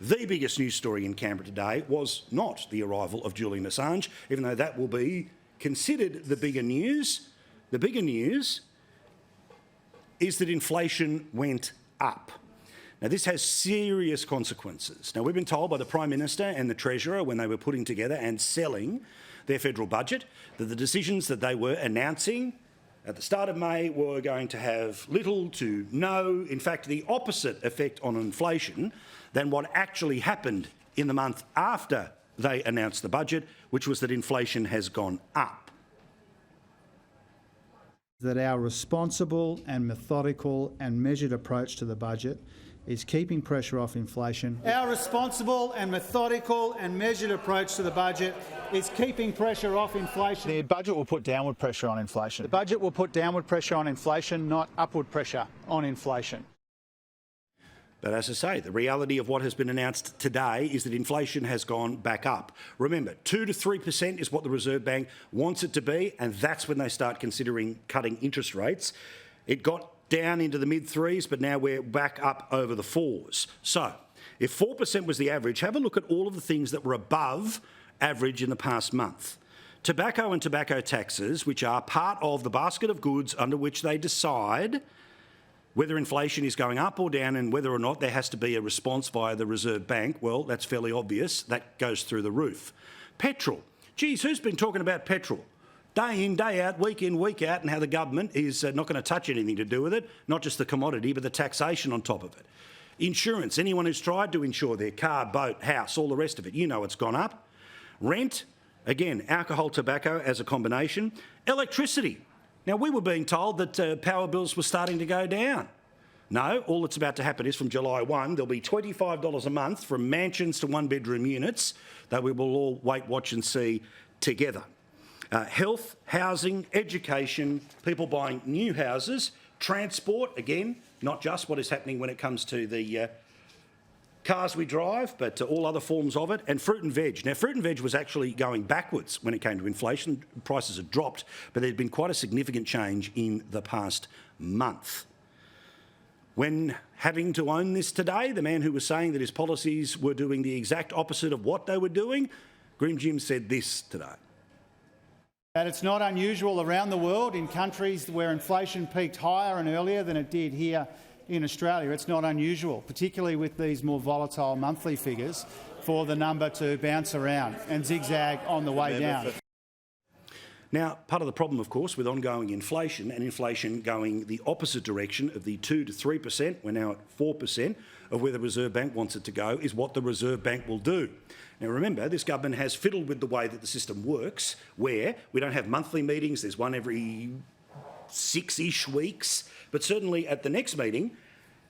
The biggest news story in Canberra today was not the arrival of Julian Assange, even though that will be considered the bigger news. The bigger news is that inflation went up. Now, this has serious consequences. Now, we've been told by the Prime Minister and the Treasurer when they were putting together and selling their federal budget that the decisions that they were announcing at the start of May were going to have little to no, in fact, the opposite effect on inflation than what actually happened in the month after they announced the budget, which was that inflation has gone up. That our responsible and methodical and measured approach to the budget is keeping pressure off inflation. Our responsible and methodical and measured approach to the budget is keeping pressure off inflation. The budget will put downward pressure on inflation. The budget will put downward pressure on inflation, not upward pressure on inflation. But as I say, the reality of what has been announced today is that inflation has gone back up. Remember, 2 to 3% is what the Reserve Bank wants it to be, and that's when they start considering cutting interest rates. It got down into the mid-3s, but now we're back up over the 4s. So, if 4% was the average, have a look at all of the things that were above average in the past month. Tobacco and tobacco taxes, which are part of the basket of goods under which they decide whether inflation is going up or down and whether or not there has to be a response via the Reserve Bank, well, that's fairly obvious. That goes through the roof. Petrol. Geez, who's been talking about petrol? Day in, day out, week in, week out, and how the government is not going to touch anything to do with it, not just the commodity, but the taxation on top of it. Insurance. Anyone who's tried to insure their car, boat, house, all the rest of it, you know it's gone up. Rent. Again, alcohol, tobacco as a combination. Electricity. Now, we were being told that power bills were starting to go down. No, all that's about to happen is from July 1, there'll be $25 a month from mansions to one-bedroom units that we will all wait, watch and see together. Health, housing, education, people buying new houses, transport, again, not just what is happening when it comes to the cars we drive, but all other forms of it, and fruit and veg. Now, fruit and veg was actually going backwards when it came to inflation. Prices had dropped, but there'd been quite a significant change in the past month. When having to own this today, the man who was saying that his policies were doing the exact opposite of what they were doing, Grim Jim said this today. That it's not unusual around the world in countries where inflation peaked higher and earlier than it did here in Australia. It's not unusual, particularly with these more volatile monthly figures, for the number to bounce around and zigzag on the way down. Now, part of the problem, of course, with ongoing inflation and inflation going the opposite direction of the 2 to 3%, we're now at 4% of where the Reserve Bank wants it to go, is what the Reserve Bank will do. Now, remember, this government has fiddled with the way that the system works, where we don't have monthly meetings, there's one every 6-ish weeks, but certainly at the next meeting,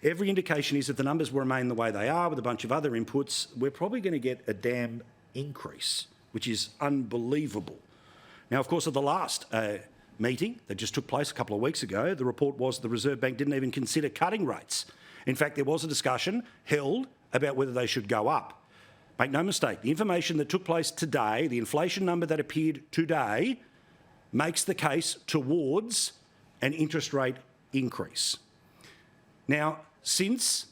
every indication is that the numbers will remain the way they are with a bunch of other inputs. We're probably going to get a damn increase, which is unbelievable. Now, of course, at the last meeting that just took place a couple of weeks ago, the report was the Reserve Bank didn't even consider cutting rates. In fact, there was a discussion held about whether they should go up. Make no mistake, the information that took place today, the inflation number that appeared today, makes the case towards an interest rate increase. Now, since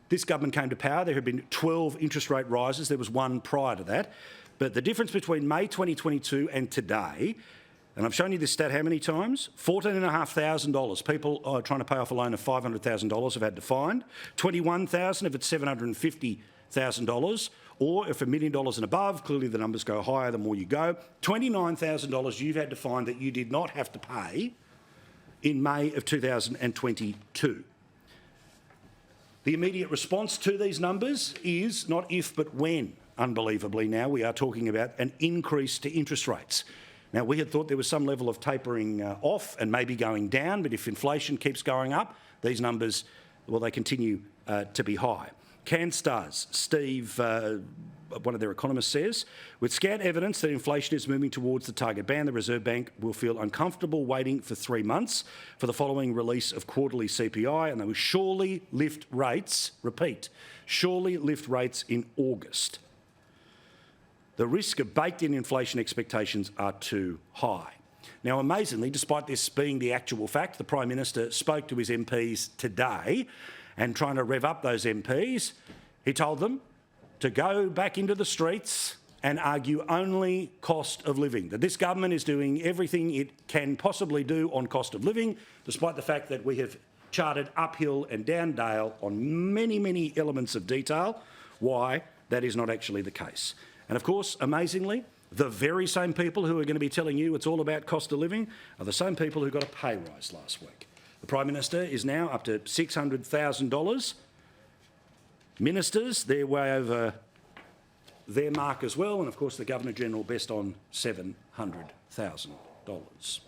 this government came to power, there have been 12 interest rate rises. There was one prior to that. But the difference between May 2022 and today, and I've shown you this stat how many times? $14,500. People trying to pay off a loan of $500,000 have had to find. $21,000 if it's $750,000, or if $1 million and above, clearly the numbers go higher the more you go. $29,000 you've had to find that you did not have to pay in May of 2022. The immediate response to these numbers is not if but when. Unbelievably now we are talking about an increase to interest rates. Now, we had thought there was some level of tapering off and maybe going down, but if inflation keeps going up, these numbers, well, they continue to be high. CanStar's Steve, one of their economists, says, with scant evidence that inflation is moving towards the target band, the Reserve Bank will feel uncomfortable waiting for 3 months for the following release of quarterly CPI, and they will surely lift rates, repeat, surely lift rates in August. The risk of baked-in inflation expectations are too high. Now, amazingly, despite this being the actual fact, the Prime Minister spoke to his MPs today and trying to rev up those MPs, he told them to go back into the streets and argue only cost of living, that this government is doing everything it can possibly do on cost of living, despite the fact that we have charted uphill and down dale on many, many elements of detail why that is not actually the case. And of course, amazingly, the very same people who are going to be telling you it's all about cost of living are the same people who got a pay rise last week. The Prime Minister is now up to $600,000. Ministers, they're way over their mark as well, and of course the Governor-General best on $700,000.